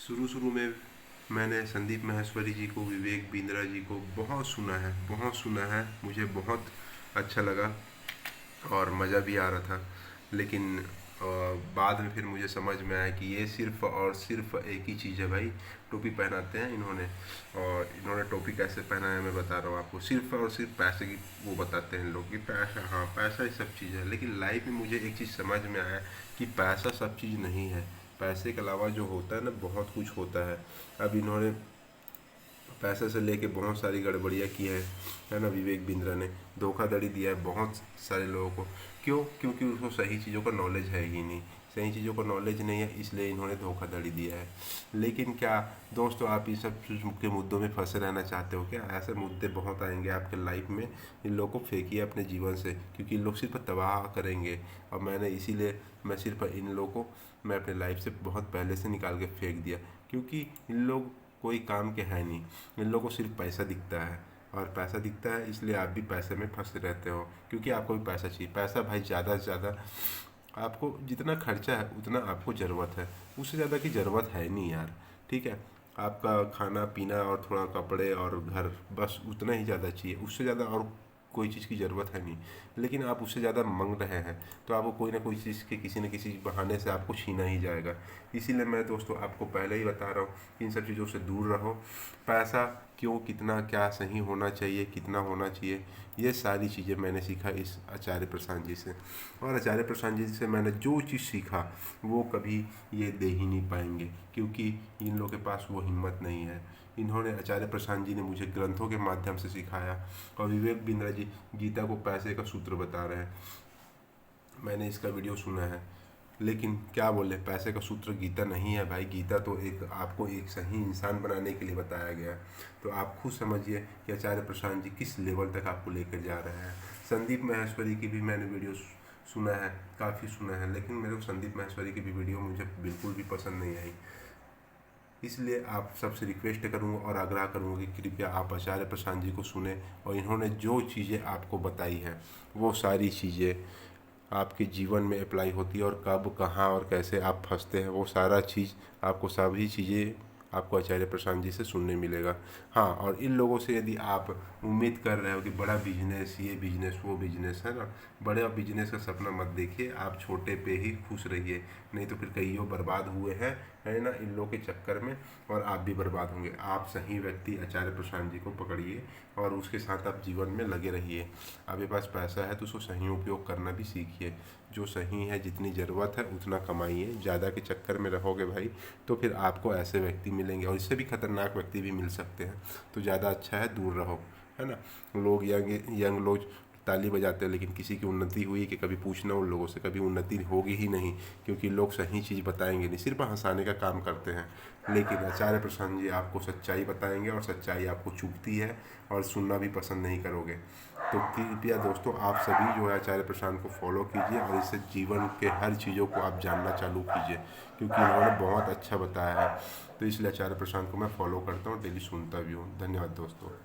शुरू शुरू में मैंने संदीप माहेश्वरी जी को, विवेक बिंद्रा जी को बहुत सुना है, बहुत सुना है। मुझे बहुत अच्छा लगा और मज़ा भी आ रहा था। लेकिन बाद में फिर मुझे समझ में आया कि ये सिर्फ़ और सिर्फ एक ही चीज़ है भाई। टोपी पहनाते हैं इन्होंने, और इन्होंने टोपी कैसे पहना है मैं बता रहा हूँ आपको। सिर्फ और सिर्फ पैसे की वो बताते हैं लोग कि पैसा, हाँ पैसा ही सब चीज़ है। लेकिन लाइफ में मुझे एक चीज़ समझ में आया कि पैसा सब चीज़ नहीं है। पैसे के अलावा जो होता है ना, बहुत कुछ होता है। अब इन्होंने पैसे से लेके बहुत सारी गड़बड़ियाँ की है ना। विवेक बिंद्रा ने धोखाधड़ी दिया है बहुत सारे लोगों को। क्यों? क्योंकि उसको सही चीज़ों का नॉलेज है ही नहीं। सही चीज़ों का नॉलेज नहीं है, इसलिए इन्होंने धोखाधड़ी दिया है। लेकिन क्या दोस्तों, आप इस सब के मुद्दों में फंसे रहना चाहते हो क्या? ऐसे मुद्दे बहुत आएंगे आपके लाइफ में। इन लोगों को फेंकिए अपने जीवन से, क्योंकि इन लोग सिर्फ तबाह करेंगे। और मैंने इसीलिए मैं सिर्फ इन लोगों को मैं अपने लाइफ से बहुत पहले से निकाल के फेंक दिया, क्योंकि इन लोग कोई काम के है नहीं। इन लोगों को सिर्फ पैसा दिखता है, और पैसा दिखता है इसलिए आप भी पैसे में फंसे रहते हो, क्योंकि आपको भी पैसा चाहिए। पैसा भाई ज़्यादा से ज़्यादा आपको जितना खर्चा है उतना आपको ज़रूरत है, उससे ज़्यादा की ज़रूरत है नहीं यार। ठीक है, आपका खाना पीना और थोड़ा कपड़े और घर, बस उतना ही ज़्यादा चाहिए। उससे ज़्यादा और कोई चीज़ की ज़रूरत है नहीं। लेकिन आप उससे ज़्यादा मांग रहे हैं, तो आपको कोई ना कोई चीज़ के किसी न किसी बहाने से आपको छीना ही जाएगा। इसीलिए मैं दोस्तों आपको पहले ही बता रहा हूँ कि इन सब चीज़ों से दूर रहो। पैसा क्यों, कितना, क्या सही होना चाहिए, कितना होना चाहिए, ये सारी चीज़ें मैंने सीखा इस आचार्य प्रशांत जी से। और आचार्य प्रशांत जी से मैंने जो चीज़ सीखा वो कभी ये दे ही नहीं पाएंगे, क्योंकि इन लोगों के पास वो हिम्मत नहीं है। इन्होंने, आचार्य प्रशांत जी ने मुझे ग्रंथों के माध्यम से सिखाया, और विवेक बिंद्रा जी गीता को पैसे का सूत्र बता रहे हैं। मैंने इसका वीडियो सुना है, लेकिन क्या बोले, पैसे का सूत्र गीता नहीं है भाई। गीता तो एक आपको एक सही इंसान बनाने के लिए बताया गया। तो आप खुद समझिए कि आचार्य प्रशांत जी किस लेवल तक आपको लेकर जा रहे हैं। संदीप माहेश्वरी की भी मैंने वीडियो सुना है, काफ़ी सुना है, लेकिन मेरे को संदीप माहेश्वरी की भी वीडियो मुझे बिल्कुल भी पसंद नहीं आई। इसलिए आप सबसे रिक्वेस्ट करूँगा और आग्रह करूँगा कि कृपया आप आचार्य प्रशांत जी को सुने, और इन्होंने जो चीज़ें आपको बताई हैं वो सारी चीज़ें आपके जीवन में अप्लाई होती है, और कब, कहाँ और कैसे आप फंसते हैं वो सारा चीज़ आपको, सभी चीज़ें आपको आचार्य प्रशांत जी से सुनने मिलेगा। हाँ, और इन लोगों से यदि आप उम्मीद कर रहे हो कि बड़ा बिजनेस, ये बिजनेस, वो बिजनेस, है ना, बड़े बिजनेस का सपना मत देखिए। आप छोटे पे ही खुश रहिए, नहीं तो फिर कईयों बर्बाद हुए हैं, है ना, इन लोगों के चक्कर में, और आप भी बर्बाद होंगे। आप सही व्यक्ति आचार्य प्रशांत जी को पकड़िए और उसके साथ आप जीवन में लगे रहिए। आपके पास पैसा है तो उसको सही उपयोग करना भी सीखिए। जो सही है, जितनी ज़रूरत है उतना कमाइए। ज़्यादा के चक्कर में रहोगे भाई तो फिर आपको ऐसे व्यक्ति मिलेंगे, और इससे भी खतरनाक व्यक्ति भी मिल सकते हैं। तो ज़्यादा अच्छा है दूर रहो, है ना। लोग यंग लोग ताली बजाते हैं, लेकिन किसी की उन्नति हुई कि कभी पूछना उन लोगों से, कभी उन्नति होगी ही नहीं, क्योंकि लोग सही चीज़ बताएंगे नहीं, सिर्फ हंसाने का काम करते हैं। लेकिन आचार्य प्रशांत जी आपको सच्चाई बताएंगे, और सच्चाई आपको चुभती है और सुनना भी पसंद नहीं करोगे। तो कृपया दोस्तों आप सभी जो है आचार्य प्रशांत को फॉलो कीजिए, और इससे जीवन के हर चीज़ों को आप जानना चालू कीजिए, क्योंकि इन्होंने बहुत अच्छा बताया है। तो इसलिए आचार्य प्रशांत को मैं फॉलो करता हूँ, डेली सुनता भी हूँ। धन्यवाद दोस्तों।